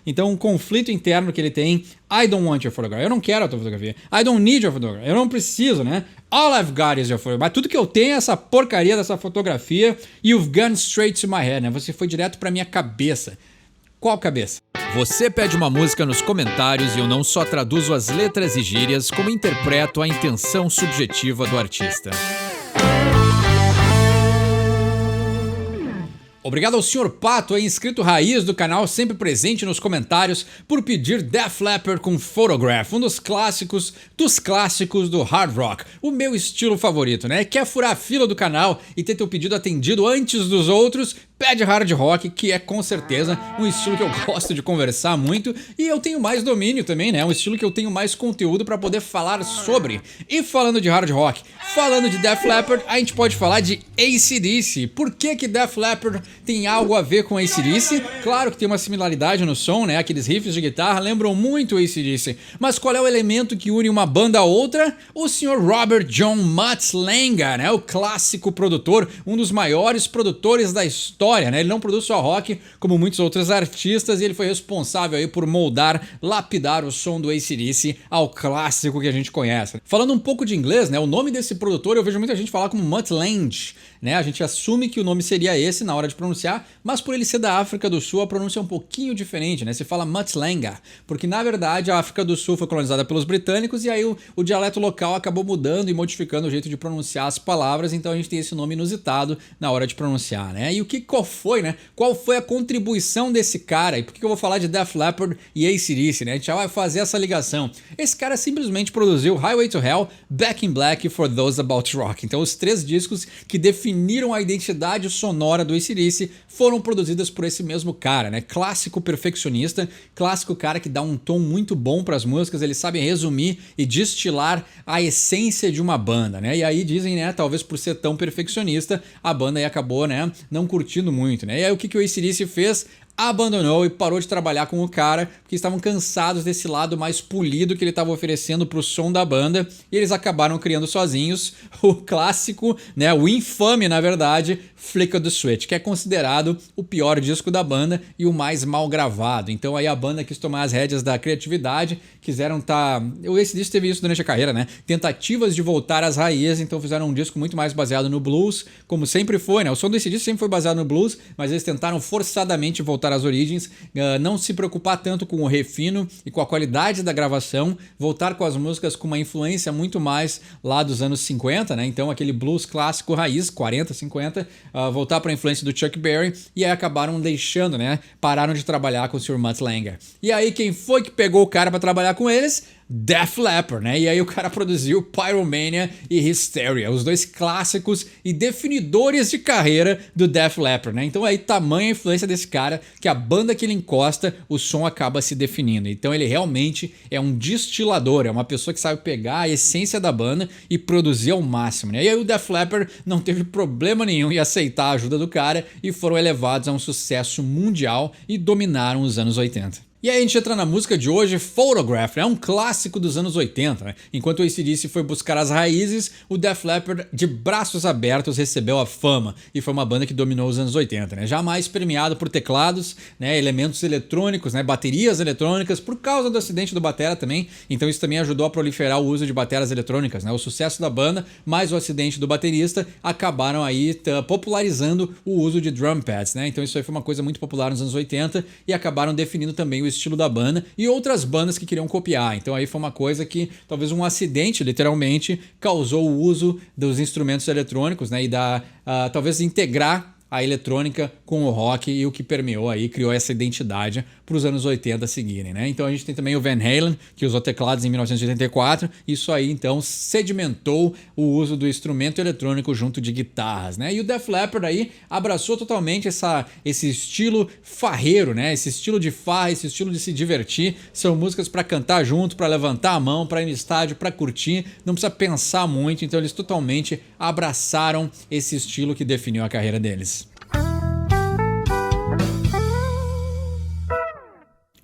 Então, um conflito interno que ele tem, I don't want your photograph, eu não quero a tua fotografia. I don't need your photograph, eu não preciso, né? All I've got is your photograph. Mas tudo que eu tenho é essa porcaria dessa fotografia. You've gone straight to my head, né? Você foi direto pra minha cabeça. Qual cabeça? Você pede uma música nos comentários e eu não só traduzo as letras e gírias, como interpreto a intenção subjetiva do artista. Obrigado ao Sr. Pato, inscrito raiz do canal, sempre presente nos comentários, por pedir Def Leppard com Photograph, um dos clássicos do hard rock, o meu estilo favorito, né? Quer furar a fila do canal e ter teu pedido atendido antes dos outros? Pede hard rock, que é com certeza um estilo que eu gosto de conversar muito e eu tenho mais domínio também, né? Um estilo que eu tenho mais conteúdo para poder falar sobre. E falando de hard rock, falando de Def Leppard, a gente pode falar de AC/DC. Por que que Def Leppard tem algo a ver com AC/DC? Claro que tem uma similaridade no som, né? Aqueles riffs de guitarra lembram muito AC/DC. Mas qual é o elemento que une uma banda a outra? O Sr. Robert John Mutt Lange, né? O clássico produtor, um dos maiores produtores da história, né? Ele não produz só rock, como muitos outros artistas, e ele foi responsável aí por moldar, lapidar o som do AC/DC ao clássico que a gente conhece. Falando um pouco de inglês, né? O nome desse produtor eu vejo muita gente falar como Mutt Lange, né? A gente assume que o nome seria esse na hora de pronunciar, mas por ele ser da África do Sul, a pronúncia é um pouquinho diferente, né? Se fala Mutt Lange, porque na verdade a África do Sul foi colonizada pelos britânicos e aí o dialeto local acabou mudando e modificando o jeito de pronunciar as palavras, então a gente tem esse nome inusitado na hora de pronunciar, né? E qual foi, né? Qual foi a contribuição desse cara? E por que eu vou falar de Def Leppard e AC/DC, né? A gente já vai fazer essa ligação. Esse cara simplesmente produziu Highway to Hell, Back in Black e For Those About Rock. Então os três discos que definiram a identidade sonora do AC/DC foram produzidas por esse mesmo cara, né? Clássico perfeccionista, clássico cara que dá um tom muito bom para as músicas, eles sabem resumir e destilar a essência de uma banda, né? E aí dizem, né, talvez por ser tão perfeccionista, a banda aí acabou, né, não curtindo muito, né? E aí o que o AC/DC fez? Abandonou e parou de trabalhar com o cara porque estavam cansados desse lado mais polido que ele estava oferecendo pro som da banda e eles acabaram criando sozinhos o clássico, né, o infame na verdade, Flick of the Switch, que é considerado o pior disco da banda e o mais mal gravado. Então aí a banda quis tomar as rédeas da criatividade, quiseram o AC/DC teve isso durante a carreira, né? Tentativas de voltar às raízes, então fizeram um disco muito mais baseado no blues, como sempre foi, né? O som do AC/DC sempre foi baseado no blues, mas eles tentaram forçadamente voltar às origens, não se preocupar tanto com o refino e com a qualidade da gravação, voltar com as músicas com uma influência muito mais lá dos anos 50, né? Então aquele blues clássico raiz, 40, 50, voltar para a influência do Chuck Berry e aí acabaram deixando, né? Pararam de trabalhar com o Sr. Mutt Lange. E aí quem foi que pegou o cara para trabalhar com eles? Def Leppard, né? E aí o cara produziu Pyromania e Hysteria, os dois clássicos e definidores de carreira do Def Leppard, né? Então aí tamanha a influência desse cara que a banda que ele encosta, o som acaba se definindo. Então ele realmente é um destilador, é uma pessoa que sabe pegar a essência da banda e produzir ao máximo, né? E aí o Def Leppard não teve problema nenhum em aceitar a ajuda do cara e foram elevados a um sucesso mundial e dominaram os anos 80. E aí a gente entra na música de hoje, Photograph, é um clássico dos anos 80, né? Enquanto o AC/DC foi buscar as raízes, o Def Leppard, de braços abertos, recebeu a fama e foi uma banda que dominou os anos 80, né? Jamais premiado por teclados, né? Elementos eletrônicos, né? Baterias eletrônicas, por causa do acidente do batera também, então isso também ajudou a proliferar o uso de bateras eletrônicas, né? O sucesso da banda, mais o acidente do baterista, acabaram aí popularizando o uso de drum pads, né? Então isso aí foi uma coisa muito popular nos anos 80 e acabaram definindo também o estilo da banda e outras bandas que queriam copiar. Então aí foi uma coisa que talvez um acidente literalmente causou o uso dos instrumentos eletrônicos, né, e talvez integrar a eletrônica com o rock e o que permeou aí, criou essa identidade para os anos 80 seguirem, né? Então a gente tem também o Van Halen, que usou teclados em 1984, isso aí então sedimentou o uso do instrumento eletrônico junto de guitarras, né? E o Def Leppard aí abraçou totalmente esse estilo farreiro, né? Esse estilo de farra, esse estilo de se divertir, são músicas para cantar junto, para levantar a mão, para ir no estádio, para curtir, não precisa pensar muito, então eles totalmente abraçaram esse estilo que definiu a carreira deles.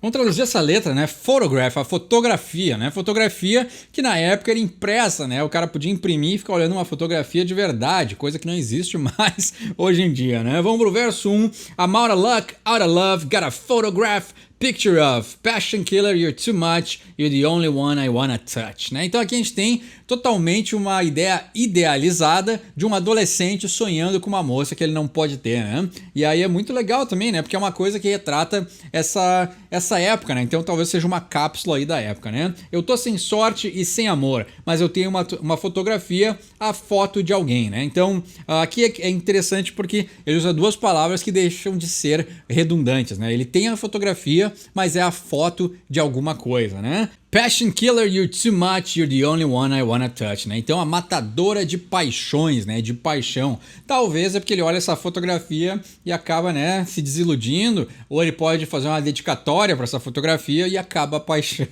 Vamos traduzir essa letra, né? Photograph, a fotografia, né? Fotografia que na época era impressa, né? O cara podia imprimir e ficar olhando uma fotografia de verdade, coisa que não existe mais hoje em dia, né? Vamos pro verso 1. I'm out of luck, out of love, got a photograph, Picture of, Passion Killer, You're Too Much, You're the Only One I Wanna Touch, né? Então aqui a gente tem totalmente uma ideia idealizada de um adolescente sonhando com uma moça que ele não pode ter, né? E aí é muito legal também, né? Porque é uma coisa que retrata essa época, né? Então talvez seja uma cápsula aí da época, né? Eu tô sem sorte e sem amor, mas eu tenho uma fotografia, a foto de alguém, né? Então aqui é interessante porque ele usa duas palavras que deixam de ser redundantes, né? Ele tem a fotografia, mas é a foto de alguma coisa, né? Passion Killer, You're Too Much, You're the Only One I Wanna Touch, né? Então a matadora de paixões, né? De paixão. Talvez é porque ele olha essa fotografia e acaba, né, se desiludindo, ou ele pode fazer uma dedicatória para essa fotografia e acaba a paixão.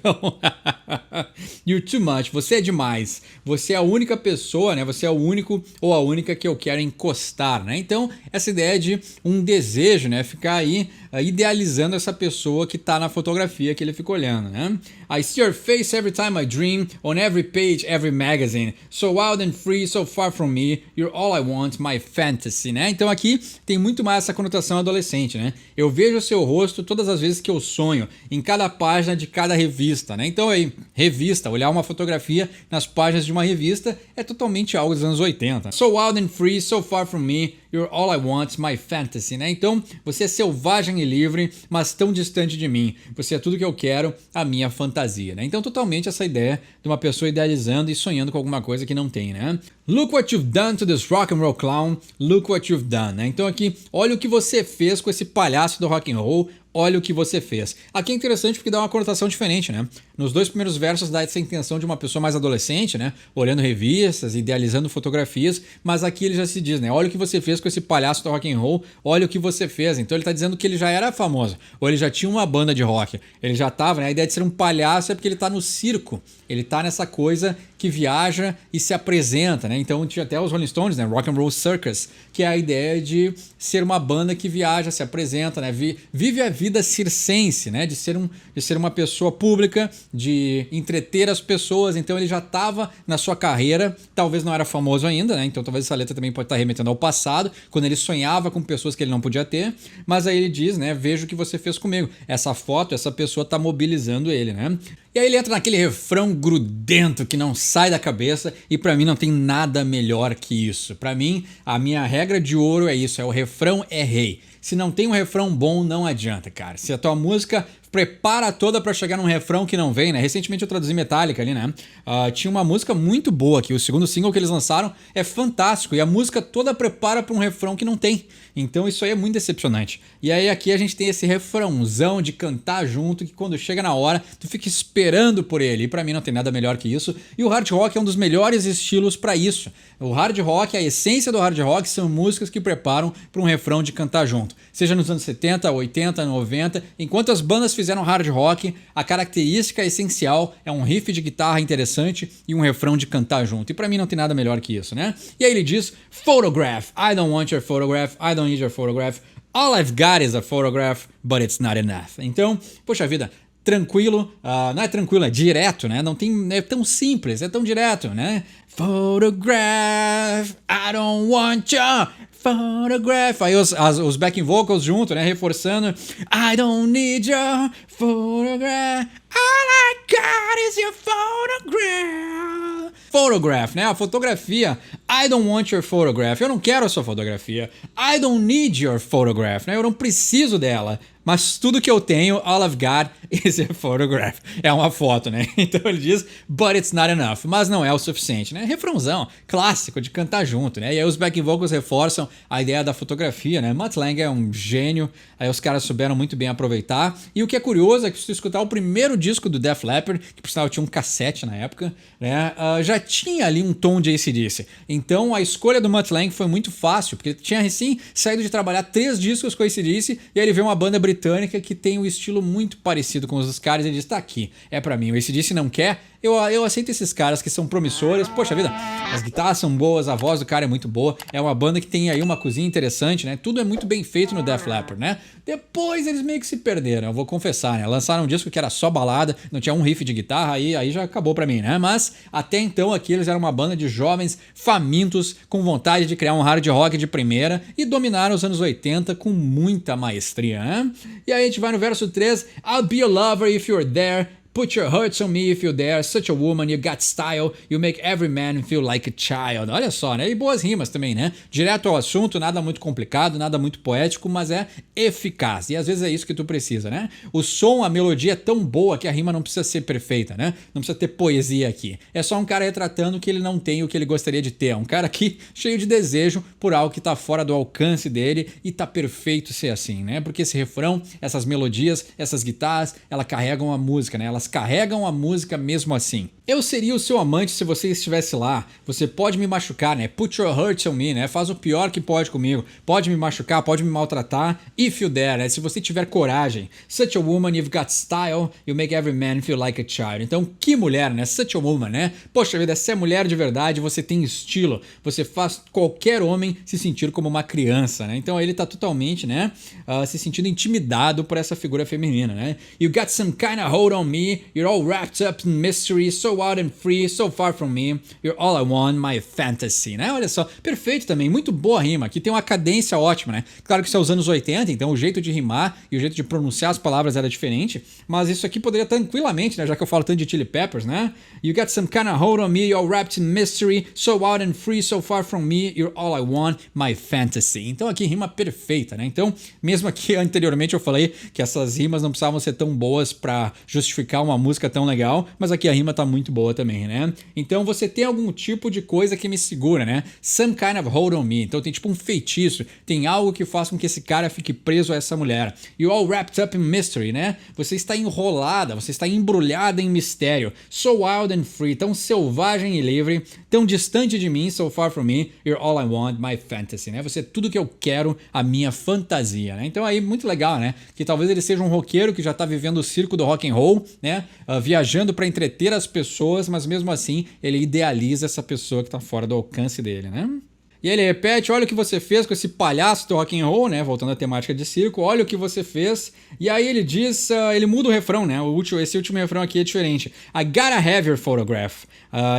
You're too much, você é demais. Você é a única pessoa, né? Você é o único ou a única que eu quero encostar, né? Então, essa ideia de um desejo, né? Ficar aí idealizando essa pessoa que tá na fotografia que ele fica olhando, né? I see your face every time I dream, on every page, every magazine. So wild and free, so far from me, you're all I want, my fantasy, né? Então aqui tem muito mais essa conotação adolescente, né? Eu vejo o seu rosto todas as vezes que eu sonho, em cada página de cada revista, né? Então aí, revista, olhar uma fotografia nas páginas de uma revista é totalmente algo dos anos 80. So wild and free, so far from me, you're all I want, my fantasy, né? Então, você é selvagem e livre, mas tão distante de mim. Você é tudo que eu quero, a minha fantasia, né? Então, totalmente essa ideia de uma pessoa idealizando e sonhando com alguma coisa que não tem, né? Look what you've done to this rock and roll clown, look what you've done, né? Então aqui, olha o que você fez com esse palhaço do rock and roll, olha o que você fez. Aqui é interessante porque dá uma conotação diferente, né? Nos dois primeiros versos dá essa intenção de uma pessoa mais adolescente, né? Olhando revistas, idealizando fotografias, mas aqui ele já se diz, né? Olha o que você fez com esse palhaço do rock and roll, olha o que você fez. Então ele tá dizendo que ele já era famoso, ou ele já tinha uma banda de rock, ele já tava, né? A ideia de ser um palhaço é porque ele tá no circo, ele tá nessa coisa que viaja e se apresenta, né? Então tinha até os Rolling Stones, né? Rock and Roll Circus, que é a ideia de ser uma banda que viaja, se apresenta, né? Vive a vida circense, né? De ser uma pessoa pública, de entreter as pessoas. Então ele já estava na sua carreira, talvez não era famoso ainda, né? Então talvez essa letra também pode estar remetendo ao passado, quando ele sonhava com pessoas que ele não podia ter, mas aí ele diz, né? Veja o que você fez comigo. Essa foto, essa pessoa está mobilizando ele, né? E aí ele entra naquele refrão grudento que não sai da cabeça, e pra mim não tem nada melhor que isso. Pra mim, a minha regra de ouro é isso, é o refrão é rei. Se não tem um refrão bom, não adianta, cara. Se a tua música prepara toda pra chegar num refrão que não vem, né? Recentemente eu traduzi Metallica ali, né? Tinha uma música muito boa aqui, o segundo single que eles lançaram é fantástico, e a música toda prepara pra um refrão que não tem. Então isso aí é muito decepcionante. E aí aqui a gente tem esse refrãozão de cantar junto, que quando chega na hora, tu fica esperando por ele. E pra mim não tem nada melhor que isso. E o hard rock é um dos melhores estilos pra isso. O hard rock, a essência do hard rock são músicas que preparam pra um refrão de cantar junto. Seja nos anos 70, 80, 90, enquanto as bandas fizeram hard rock, a característica essencial é um riff de guitarra interessante e um refrão de cantar junto. E pra mim não tem nada melhor que isso, né? E aí ele diz, photograph, I don't want your photograph, I don't need your photograph, all I've got is a photograph, but it's not enough. Então, poxa vida, tranquilo, não é tranquilo, é direto, né? Não tem, é tão simples, é tão direto, né? Photograph, I don't want your photograph. Aí os backing vocals junto, né? Reforçando. I don't need your photograph. All I got is your photograph. Photograph, né? A fotografia. I don't want your photograph. Eu não quero a sua fotografia. I don't need your photograph, né? Eu não preciso dela. Mas tudo que eu tenho, all I've got is a photograph. É uma foto, né? Então ele diz, but it's not enough. Mas não é o suficiente, né? Refrãozão clássico de cantar junto, né? E aí os backing vocals reforçam a ideia da fotografia, né? Mutt Lange é um gênio. Aí os caras souberam muito bem aproveitar. E o que é curioso é que se tu escutar o primeiro disco do Def Leppard, que por sinal tinha um cassete na época, né? Já tinha ali um tom de AC/DC. Então a escolha do Mutt Lange foi muito fácil, porque tinha recém saído de trabalhar 3 discos com AC/DC, e aí ele vê uma banda britânica que tem um estilo muito parecido com os dos caras e ele diz, tá aqui, é pra mim. O AC/DC não quer, Eu aceito esses caras que são promissores. Poxa vida, as guitarras são boas, a voz do cara é muito boa. É uma banda que tem aí uma cozinha interessante, né? Tudo é muito bem feito no Def Leppard, né? Depois eles meio que se perderam, eu vou confessar, né? Lançaram um disco que era só balada, não tinha um riff de guitarra, aí já acabou pra mim, né? Mas até então aqui eles eram uma banda de jovens famintos, com vontade de criar um hard rock de primeira e dominaram os anos 80 com muita maestria, né? E aí a gente vai no verso 3, I'll be a lover if you're there. Put your hurts on me if you're there, such a woman, you got style, you make every man feel like a child. Olha só, né? E boas rimas também, né? Direto ao assunto, nada muito complicado, nada muito poético, mas é eficaz. E às vezes é isso que tu precisa, né? O som, a melodia é tão boa que a rima não precisa ser perfeita, né? Não precisa ter poesia aqui. É só um cara retratando que ele não tem o que ele gostaria de ter. É um cara aqui cheio de desejo por algo que tá fora do alcance dele e tá perfeito ser assim, né? Porque esse refrão, essas melodias, essas guitarras, elas carregam a música, né? Elas carregam a música mesmo assim. Eu seria o seu amante se você estivesse lá. Você pode me machucar, né? Put your hurts on me, né? Faz o pior que pode comigo. Pode me machucar, pode me maltratar. If you dare, né? Se você tiver coragem. Such a woman, you've got style. You make every man feel like a child. Então, que mulher, né? Such a woman, né? Poxa vida, se é mulher de verdade, você tem estilo. Você faz qualquer homem se sentir como uma criança, né? Então, ele tá totalmente, né? Se sentindo intimidado por essa figura feminina, né? You got some kind of hold on me. You're all wrapped up in mystery, so out and free, so far from me. You're all I want, my fantasy, né? Olha só, perfeito também, muito boa a rima. Aqui tem uma cadência ótima, né? Claro que isso é os anos 80, então o jeito de rimar e o jeito de pronunciar as palavras era diferente, mas isso aqui poderia tranquilamente, né? Já que eu falo tanto de Chili Peppers, né? You got some kind of hold on me, you're all wrapped in mystery, so out and free, so far from me. You're all I want, my fantasy. Então aqui rima perfeita, né? Então, mesmo aqui anteriormente eu falei que essas rimas não precisavam ser tão boas pra justificar uma música tão legal, mas aqui a rima tá muito boa também, né? Então você tem algum tipo de coisa que me segura, né? Some kind of hold on me. Então tem tipo um feitiço, tem algo que faz com que esse cara fique preso a essa mulher. You all wrapped up in mystery, né? Você está enrolada, você está embrulhada em mistério. So wild and free, tão selvagem e livre, tão distante de mim, so far from me. You're all I want, my fantasy, né? Você é tudo que eu quero, a minha fantasia, né? Então aí muito legal, né? Que talvez ele seja um roqueiro que já tá vivendo o circo do rock and roll, né? Viajando para entreter as pessoas, mas mesmo assim ele idealiza essa pessoa que tá fora do alcance dele, né? E ele repete, olha o que você fez com esse palhaço do rock and roll, né? Voltando à temática de circo, olha o que você fez. E aí ele diz, ele muda o refrão, né? Esse último refrão aqui é diferente. I gotta have your photograph.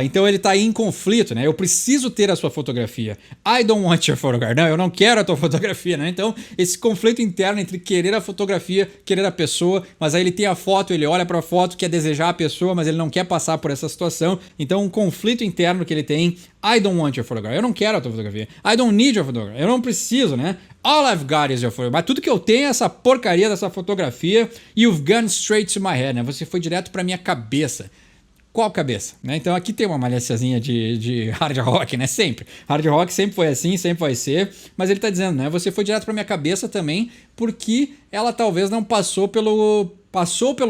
Então ele tá aí em conflito, né? Eu preciso ter a sua fotografia. I don't want your photograph. Não, eu não quero a tua fotografia, né? Então esse conflito interno entre querer a fotografia, querer a pessoa, mas aí ele tem a foto, ele olha pra foto, quer desejar a pessoa, mas ele não quer passar por essa situação. Então um conflito interno que ele tem. I don't want your photograph. Eu não quero a tua fotografia. I don't need your photograph. Eu não preciso, né? All I've got is your photograph. Mas tudo que eu tenho é essa porcaria dessa fotografia. You've gone straight to my head, né? Você foi direto pra minha cabeça. Qual cabeça? Né? Então aqui tem uma malhaciazinha de hard rock, né? Sempre. Hard rock sempre foi assim, sempre vai ser. Mas ele tá dizendo, né? Você foi direto pra minha cabeça também, porque ela talvez não passou pelo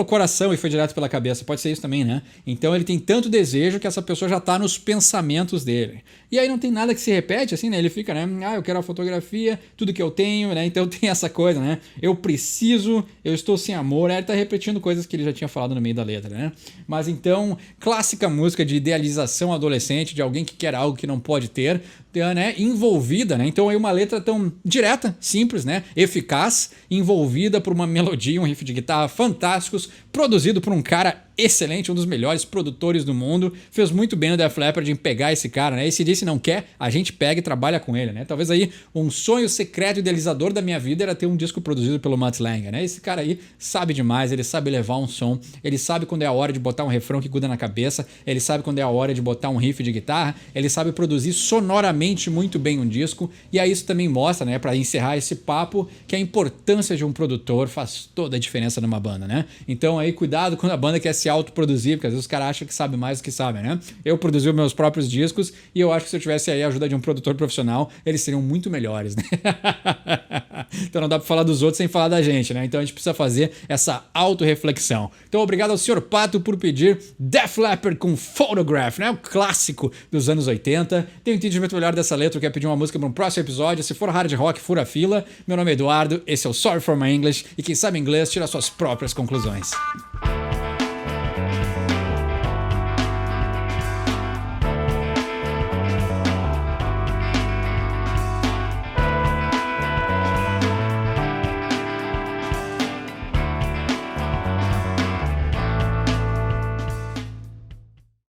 coração e foi direto pela cabeça. Pode ser isso também, né? Então ele tem tanto desejo que essa pessoa já tá nos pensamentos dele. E aí não tem nada que se repete, assim, né? Ele fica, né? Eu quero a fotografia, tudo que eu tenho, né? Então tem essa coisa, né? Eu preciso, eu estou sem amor. Aí ele tá repetindo coisas que ele já tinha falado no meio da letra, né? Mas então, clássica música de idealização adolescente, de alguém que quer algo que não pode ter, né? Envolvida, né? Então aí uma letra tão direta, simples, né? Eficaz, envolvida por uma melodia, um riff de guitarra fantásticos, produzido por um cara excelente, um dos melhores produtores do mundo. Fez muito bem no Def Leppard em pegar esse cara, né? E se disse não quer, a gente pega e trabalha com ele, né? Talvez aí um sonho secreto idealizador da minha vida era ter um disco produzido pelo Mutt Lange, né? Esse cara aí sabe demais, ele sabe levar um som, ele sabe quando é a hora de botar um refrão que gruda na cabeça, ele sabe quando é a hora de botar um riff de guitarra, ele sabe produzir sonoramente muito bem um disco, e aí isso também mostra, né, pra encerrar esse papo, que a importância de um produtor faz toda a diferença numa banda, né? Então aí cuidado quando a banda quer se autoproduzir, porque às vezes os caras acham que sabe mais do que sabem, né? Eu produzi os meus próprios discos e eu acho que se eu tivesse aí a ajuda de um produtor profissional, eles seriam muito melhores, né? Então não dá pra falar dos outros sem falar da gente, né? Então a gente precisa fazer essa autorreflexão. Então obrigado ao Sr. Pato por pedir Def Leppard com Photograph, né? O clássico dos anos 80. Tem um entendimento melhor dessa letra, quer pedir uma música para um próximo episódio. Se for hard rock, fura a fila. Meu nome é Eduardo, esse é o Sorry for My English e quem sabe inglês tira suas próprias conclusões.